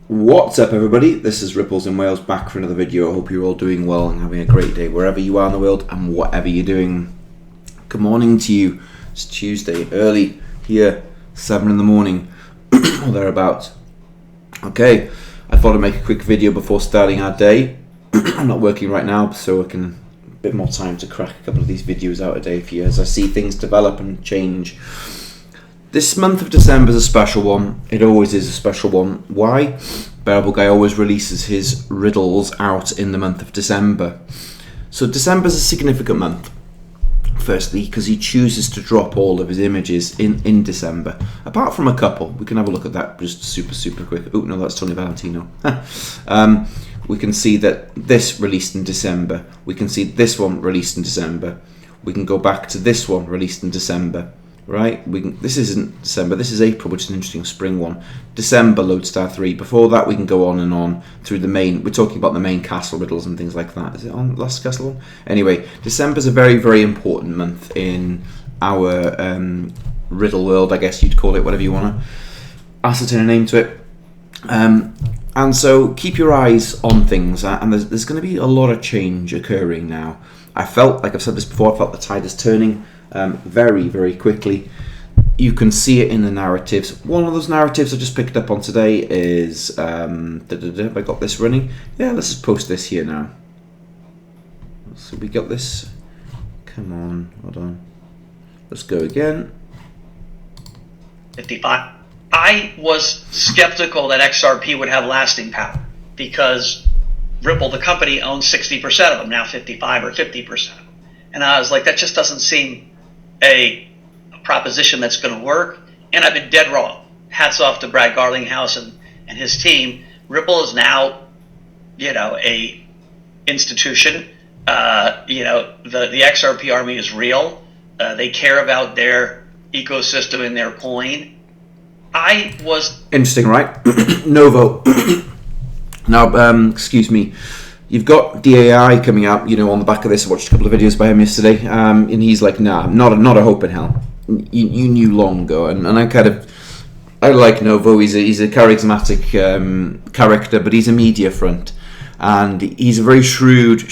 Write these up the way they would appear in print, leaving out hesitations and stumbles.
What's up, everybody? This is Ripples in Wales back for another video. I hope you're all doing well and having a great day wherever you are in the world and whatever you're doing. Good morning to you. It's Tuesday, early here, 7 in the morning or thereabouts. Okay, I thought I'd make a quick video before starting our day. I'm not working right now, so I can a bit more time to crack a couple of these videos out a day for you as I see things develop and change. This month of December is a special one. It always is a special one. Why? Bearable Guy always releases his riddles out in the month of December. So December is a significant month. Firstly, because he chooses to drop all of his images in December. Apart from a couple. We can have a look at that just super quick. Oh, no, that's Tony Valentino. We can see that this released in December. We can see this one released in December. We can go back to this one released in December. Right, this isn't December, this is April, which is an interesting spring one. December, Lodestar 3. Before that, we can go on and on through the main. We're talking about the main castle riddles and things like that. Is it on last castle one? Anyway, December's a very important month in our riddle world, I guess you'd call it, whatever you want to ascertain a name to it. And so keep your eyes on things, and there's going to be a lot of change occurring now. I felt, like I've said this before, I felt the tide is turning. Very quickly. You can see it in the narratives. One of those narratives I just picked up on today is have I got this running? Yeah, let's just post this here now. So we got this. Come on, hold on. Let's go again. 55. I was skeptical that XRP would have lasting power because Ripple, the company, owns 60% of them, now 55 or 50% of them. And I was like, that just doesn't seem a proposition that's going to work, and I've been dead wrong. Hats off to Brad Garlinghouse and his team. Ripple is now, a institution. The XRP army is real. They care about their ecosystem and their coin. I was interesting, right? Novo. Now, excuse me. You've got DAI coming out, on the back of this. I watched a couple of videos by him yesterday, and he's like, nah, not a hope in hell. You knew long ago, and I like Novo. He's a charismatic character, but he's a media front, and he's a very shrewd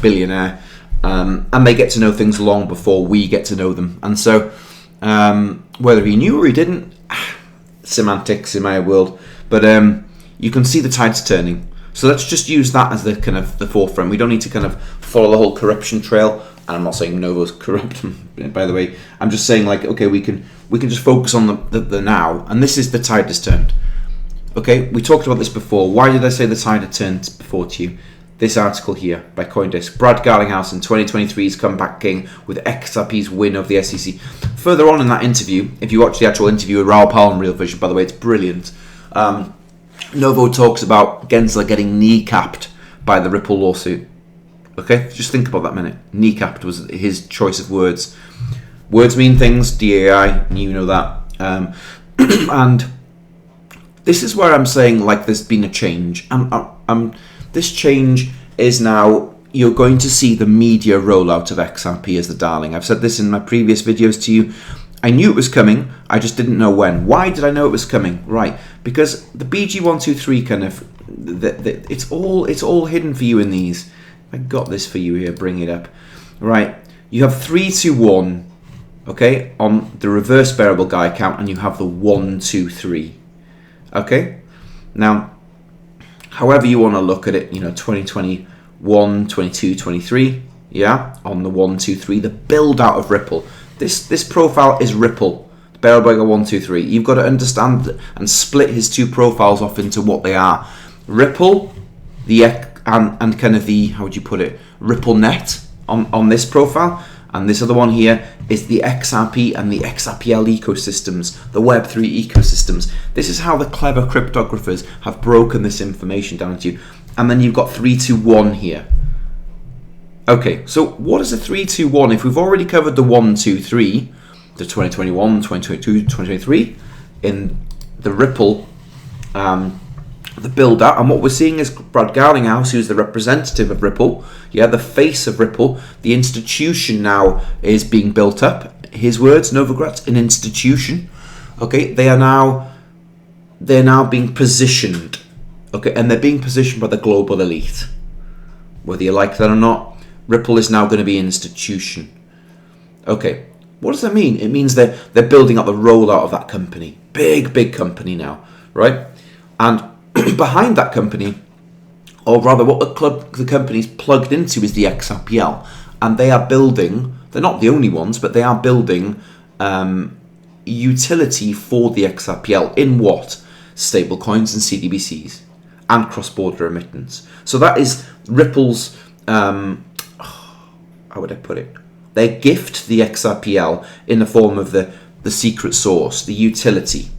billionaire, and they get to know things long before we get to know them. And so, whether he knew or he didn't, semantics in my world, but you can see the tides turning. So let's just use that as the the forefront. We don't need to follow the whole corruption trail. And I'm not saying Novo's corrupt, by the way. I'm just saying, okay, we can just focus on the now. And this is the tide has turned. Okay, we talked about this before. Why did I say the tide had turned before to you? This article here by CoinDesk. Brad Garlinghouse in 2023's comeback king with XRP's win over the SEC. Further on in that interview, if you watch the actual interview with Raoul Powell in Real Vision, by the way, it's brilliant. Novo talks about Gensler getting kneecapped by the Ripple lawsuit. Okay, just think about that a minute. Kneecapped was his choice of words. Words mean things, DAI, you know that. And this is where I'm saying, there's been a change. This change is now, you're going to see the media rollout of XRP as the darling. I've said this in my previous videos to you. I knew it was coming, I just didn't know when. Why did I know it was coming? Right, because the BG123 it's all hidden for you in these. I got this for you here, bring it up. Right, you have 3, 2, 1, okay, on the reverse Bearable Guy account, and you have the 1, 2, 3. Okay? Now, however you want to look at it, 2021, 22, 23, yeah, on the 1, 2, 3, the build out of Ripple. This profile is Ripple, Bearable Guy 1, 2, 3. You've got to understand and split his two profiles off into what they are. Ripple, and the, how would you put it, Ripple Net on this profile. And this other one here is the XRP and the XRPL ecosystems, the Web3 ecosystems. This is how the clever cryptographers have broken this information down to you. And then you've got 3, 2, 1 here. Okay, so what is a 3, 2, 1? If we've already covered the 1, 2, 3, the 2021, 2022, 2023, in the Ripple, the build out, and what we're seeing is Brad Garlinghouse, who's the representative of Ripple, the face of Ripple. The institution now is being built up. His words, Novogratz, an institution. Okay, they're now being positioned Okay, and they're being positioned by the global elite. Whether you like that or not, Ripple is now going to be an institution. Okay, what does that mean? It means they're building up the rollout of that company. Big company now, right? And behind that company, or rather what the company's plugged into, is the XRPL. And they are building, they're not the only ones, but they are building utility for the XRPL in what? Stablecoins and CBDCs and cross-border remittance. So that is Ripple's, how would I put it? They gift the XRPL in the form of the secret sauce, the utility,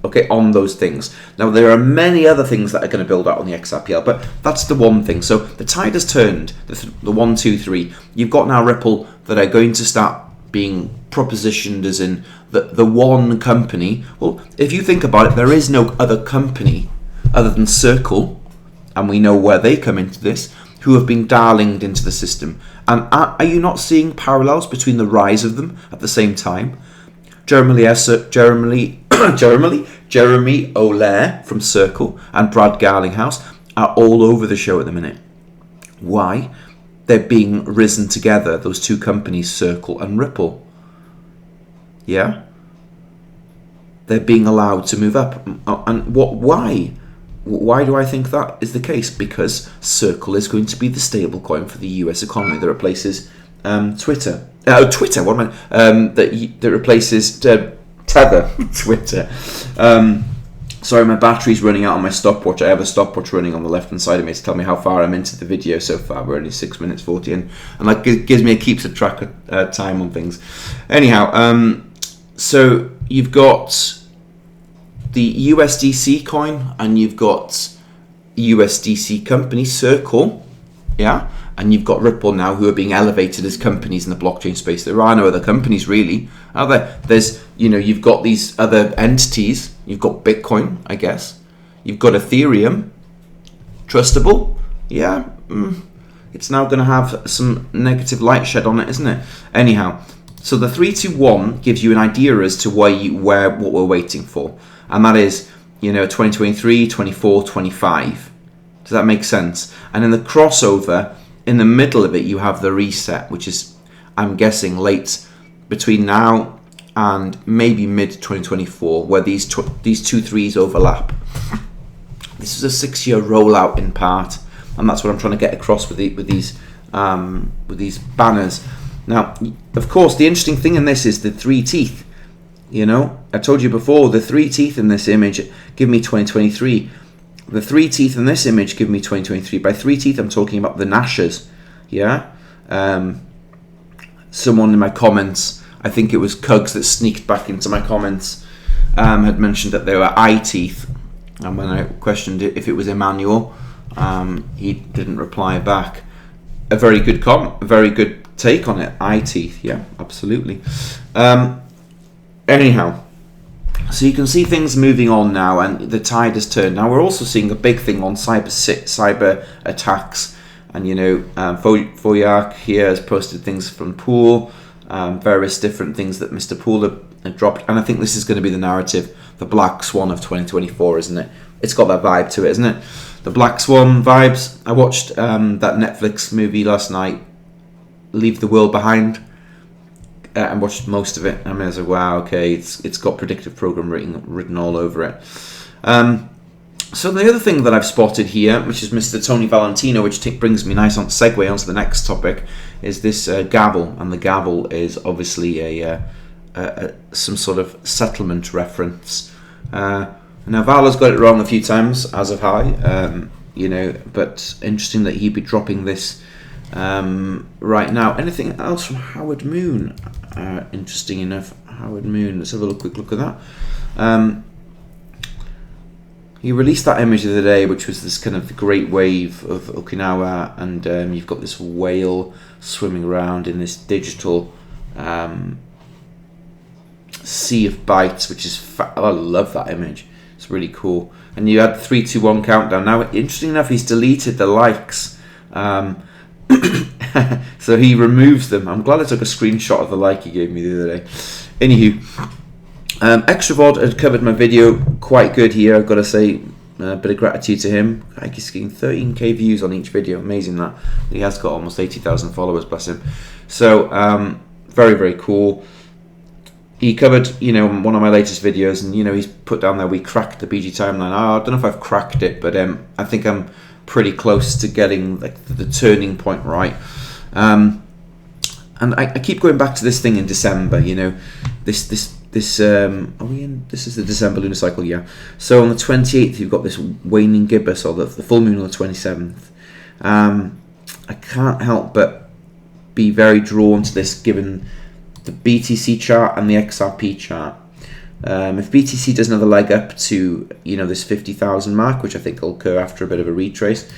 okay, on those things. Now, there are many other things that are going to build out on the XRPL, but that's the one thing. So the tide has turned, the 1, 2, 3. You've got now Ripple that are going to start being propositioned as in the one company. Well, if you think about it, there is no other company other than Circle, and we know where they come into this, who have been darlinged into the system. And are you not seeing parallels between the rise of them at the same time? Jeremy Olaire from Circle and Brad Garlinghouse are all over the show at the minute. Why? They're being risen together, those two companies, Circle and Ripple. Yeah? They're being allowed to move up. And why? Why do I think that is the case? Because Circle is going to be the stablecoin for the US economy that replaces Twitter. That replaces Tether. Twitter. Sorry, my battery's running out on my stopwatch. I have a stopwatch running on the left-hand side of me to tell me how far I'm into the video so far. We're only 6 minutes 40 in, and that gives me keeps a track of time on things. Anyhow, so you've got the USDC coin, and you've got USDC company Circle, yeah, and you've got Ripple now, who are being elevated as companies in the blockchain space. There are no other companies really, are there? There's, you've got these other entities. You've got Bitcoin, I guess. You've got Ethereum, trustable, yeah. It's now going to have some negative light shed on it, isn't it? Anyhow, so the 3, 2, 1 gives you an idea as to what we're waiting for. And that is, 2023, 24, 25. Does that make sense? And in the crossover, in the middle of it, you have the reset, which is, I'm guessing, late between now and maybe mid-2024, where these two threes overlap. This is a 6-year rollout in part, and that's what I'm trying to get across with these banners. Now, of course, the interesting thing in this is the 3 teeth. I told you before, the 3 teeth in this image give me 2023. The 3 teeth in this image give me 2023. By 3 teeth, I'm talking about the gnashers. Yeah? Someone in my comments, I think it was Cugs that sneaked back into my comments, had mentioned that they were eye teeth. And when I questioned it, if it was Emmanuel, he didn't reply back. A very good a very good take on it. Eye teeth, yeah, absolutely. Anyhow, so you can see things moving on now, and the tide has turned. Now we're also seeing a big thing on cyber attacks, and Foyak here has posted things from Pool, various different things that Mr. Pool had dropped, and I think this is going to be the narrative, the Black Swan of 2024, isn't it? It's got that vibe to it, isn't it? The Black Swan vibes. I watched that Netflix movie last night, Leave the World Behind. And watched most of it. I was like, wow, okay, it's got predictive program written all over it. So the other thing that I've spotted here, which is Mr. Tony Valentino, which brings me nice on segue onto the next topic, is this gavel, and the gavel is obviously some sort of settlement reference. Now Vala's got it wrong a few times, as have I. But interesting that he'd be dropping this right now. Anything else from Howard Moon? Interesting enough, Howard Moon. Let's have a quick look at that. He released that image the other day, which was this kind of great wave of Okinawa, and you've got this whale swimming around in this digital sea of bytes, which is I love that image. It's really cool. And you had 3, 2, 1 countdown. Now, interesting enough, he's deleted the likes. So he removes them. I'm glad I took a screenshot of the like he gave me the other day. Anywho, Extravod had covered my video quite good here, I've got to say. A bit of gratitude to him. He's getting 13k views on each video. Amazing that. He has got almost 80,000 followers, bless him. So very, very cool. He covered, one of my latest videos, and he's put down there, we cracked the BG timeline. I don't know if I've cracked it, but I think I'm pretty close to getting like the turning point right. And I keep going back to this thing in December. This are we in? This is the December lunar cycle, yeah. So on the 28th, you've got this waning gibbous, or the full moon on the 27th. I can't help but be very drawn to this, given the BTC chart and the XRP chart. If BTC does another leg up to this 50,000 mark, which I think will occur after a bit of a retrace,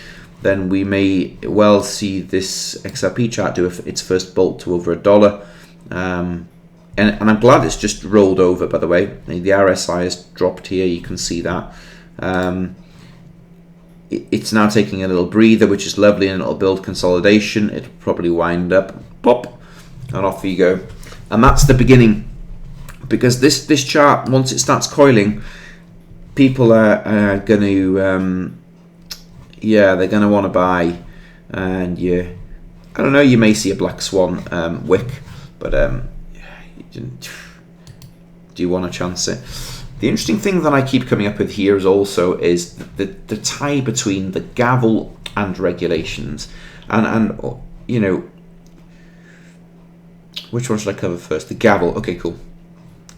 then we may well see this XRP chart do its first bolt to over $1. And I'm glad it's just rolled over, by the way. The RSI has dropped here, you can see that. It's now taking a little breather, which is lovely, and it'll build consolidation. It'll probably wind up, pop, and off you go. And that's the beginning, because this chart, once it starts coiling, people are going to, they're going to want to buy. And I don't know, you may see a black swan wick, but do you want to chance it? The interesting thing that I keep coming up with here is the tie between the gavel and regulations, and which one should I cover first? The gavel. Okay, cool.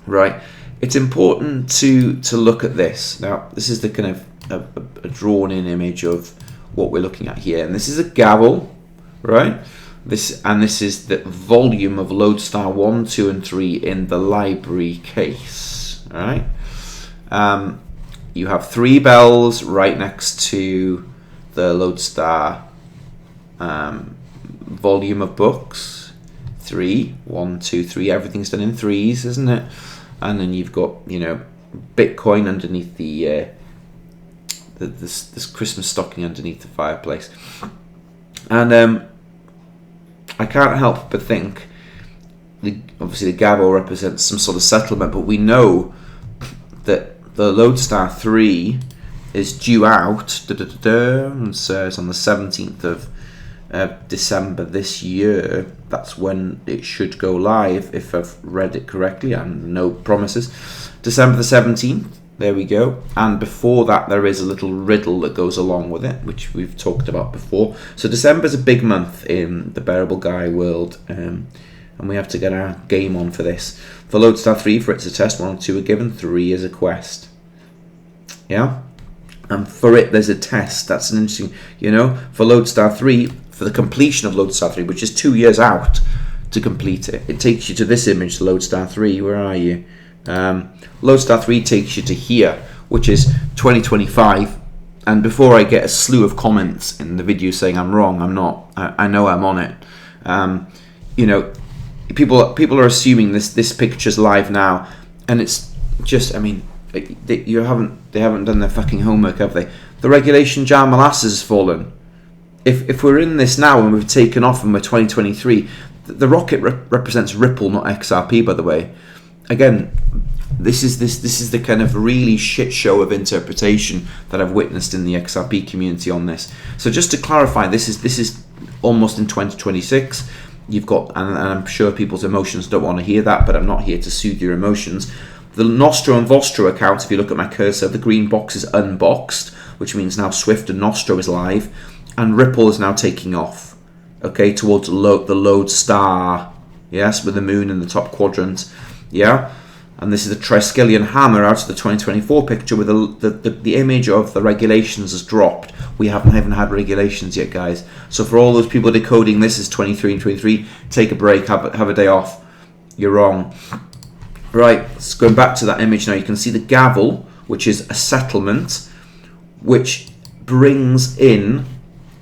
Right. It's important to look at this. Now, this is the kind of a drawn-in image of what we're looking at here, and this is a gavel, right? This is the volume of lodestar 1, 2, and 3 in the library case. All right. You have 3 bells right next to the lodestar volume of books. 3, 1, 2, 3. Everything's done in threes, isn't it? And then you've got Bitcoin underneath this Christmas stocking underneath the fireplace, and I can't help but think, obviously the gavel represents some sort of settlement, but we know that the lodestar 3 is due out, and says on the 17th of December this year. That's when it should go live, if I've read it correctly, and no promises. December the 17th, there we go. And before that, there is a little riddle that goes along with it, which we've talked about before. So December's a big month in the Bearable Guy world, and we have to get our game on for this. For lodestar 3, for it's a test, 1 and 2 are given, 3 is a quest. Yeah? And for it, there's a test. That's an interesting, for lodestar 3, for the completion of lodestar 3, which is 2 years out to complete it. It takes you to this image, lodestar 3. Where are you? Lodestar 3 takes you to here, which is 2025. And before I get a slew of comments in the video saying I'm wrong, I'm not. I know I'm on it. People are assuming this picture's live now, and it's just, they haven't done their fucking homework, have they? The regulation jar molasses has fallen. If we're in this now and we've taken off and we're 2023, the rocket represents Ripple, not XRP, by the way. Again, this is the kind of really shit show of interpretation that I've witnessed in the XRP community on this. So just to clarify, this is almost in 2026. You've got, and I'm sure people's emotions don't want to hear that, but I'm not here to soothe your emotions. The Nostro and Vostro account, if you look at my cursor, the green box is unboxed, which means now Swift and Nostro is live, and Ripple is now taking off, okay, towards the lodestar, yes, with the moon in the top quadrant, yeah. And this is a Triskelion hammer out of the 2024 picture, where the image of the regulations has dropped. We haven't even had regulations yet, guys. So for all those people decoding this is 23 and 23, take a break, have a day off. You're wrong. Right, so going back to that image now, you can see the gavel, which is a settlement, which brings in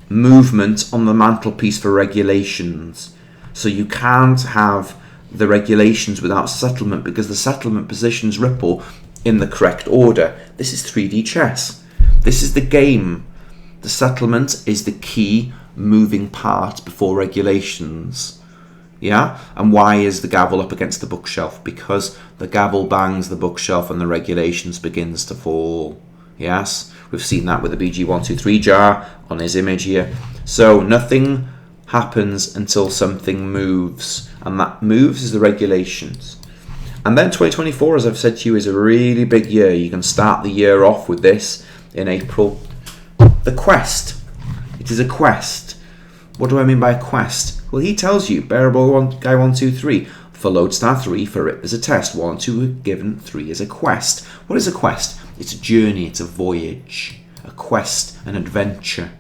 movement on the mantelpiece for regulations. So you can't have the regulations without settlement, because the settlement positions Ripple in the correct order. This is 3D chess. This is the game. The settlement is the key moving part before regulations. Yeah? And why is the gavel up against the bookshelf? Because the gavel bangs the bookshelf and the regulations begins to fall. Yes? We've seen that with the BG123 jar on his image here. So nothing happens until something moves, and that moves is the regulations. And then 2024, as I've said to you, is a really big year. You can start the year off with this in April. The quest. It is a quest. What do I mean by a quest? Well, he tells you, bearable guy 123, for lodestar 3, for it as a test, 1 and 2 are given, 3 is a quest. What is a quest? It's a journey, it's a voyage, a quest, an adventure.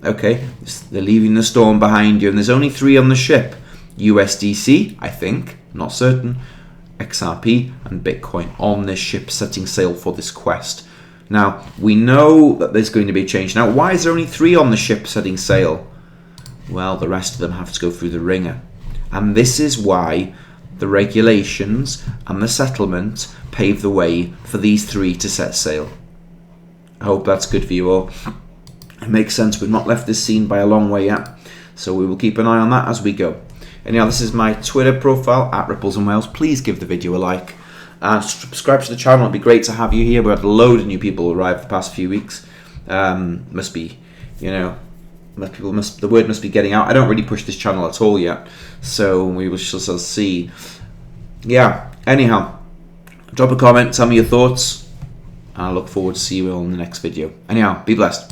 Okay, they're leaving the storm behind you, and there's only 3 on the ship. USDC, I think, not certain, XRP and Bitcoin on this ship setting sail for this quest. Now, we know that there's going to be a change. Now, why is there only 3 on the ship setting sail? Well, the rest of them have to go through the ringer. And this is why the regulations and the settlement pave the way for these 3 to set sail. I hope that's good for you all. It makes sense. We've not left this scene by a long way yet, so we will keep an eye on that as we go. Anyhow, this is my Twitter profile, @RipplesandWales. Please give the video a like and subscribe to the channel. It'd be great to have you here. We had a load of new people arrive the past few weeks. Must be, you know, the word must be getting out. I don't really push this channel at all yet, so we will shall see. Yeah, anyhow, drop a comment, tell me your thoughts, and I look forward to see you all in the next video. Anyhow, be blessed.